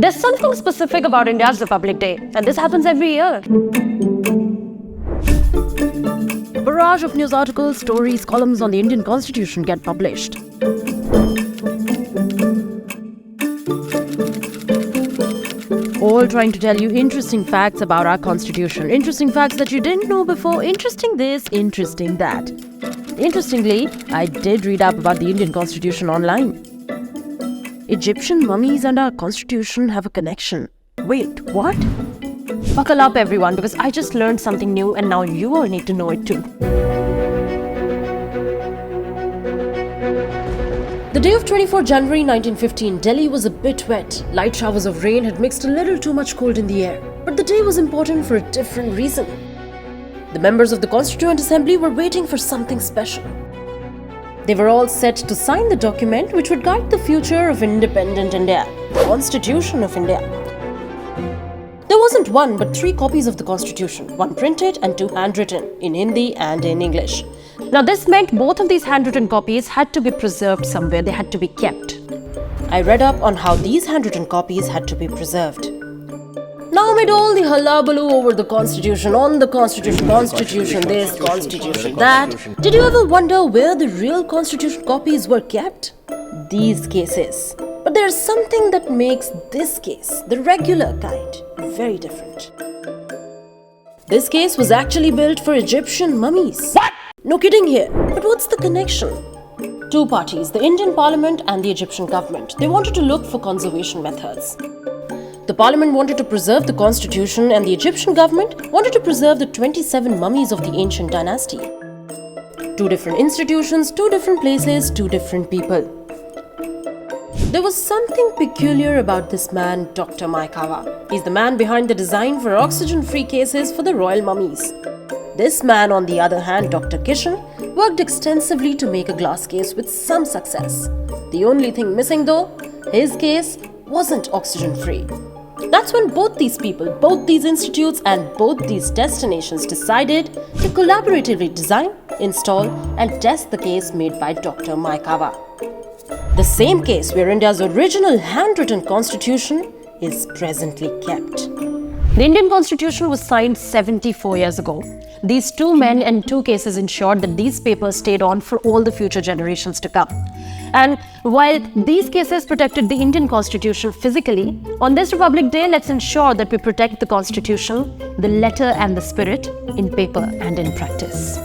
There's something specific about India's Republic Day, and this happens every year. A barrage of news articles, stories, columns on the Indian Constitution get published. All trying to tell you interesting facts about our Constitution. Interesting facts that you didn't know before. Interesting this, interesting that. Interestingly, I did read up about the Indian Constitution online. Egyptian mummies and our Constitution have a connection. Wait, what? Buckle up everyone, because I just learned something new and now you all need to know it too. The day of 24 January 1915, Delhi was a bit wet. Light showers of rain had mixed a little too much cold in the air. But the day was important for a different reason. The members of the Constituent Assembly were waiting for something special. They were all set to sign the document which would guide the future of independent India, the Constitution of India. There wasn't one but 3 copies of the Constitution, 1 printed and 2 handwritten, in Hindi and in English. Now this meant both of these handwritten copies had to be preserved somewhere, they had to be kept. I read up on how these handwritten copies had to be preserved. Now amid all the hullabaloo over the Constitution, on the Constitution this, Constitution that, did you ever wonder where the real Constitution copies were kept? These cases. But there's something that makes this case, the regular kind, very different. This case was actually built for Egyptian mummies. What? No kidding here. But what's the connection? 2 parties, the Indian Parliament and the Egyptian government, they wanted to look for conservation methods. The Parliament wanted to preserve the Constitution and the Egyptian government wanted to preserve the 27 mummies of the ancient dynasty. 2 different institutions, 2 different places, 2 different people. There was something peculiar about this man, Dr. Maekawa. He's the man behind the design for oxygen-free cases for the royal mummies. This man, on the other hand, Dr. Kishan, worked extensively to make a glass case with some success. The only thing missing though, his case wasn't oxygen-free. That's when both these people, both these institutes and both these destinations decided to collaboratively design, install and test the case made by Dr. Maekawa. The same case where India's original handwritten constitution is presently kept. The Indian Constitution was signed 74 years ago. These 2 men and 2 cases ensured that these papers stayed on for all the future generations to come. And while these cases protected the Indian Constitution physically, on this Republic Day, let's ensure that we protect the Constitution, the letter and the spirit, in paper and in practice.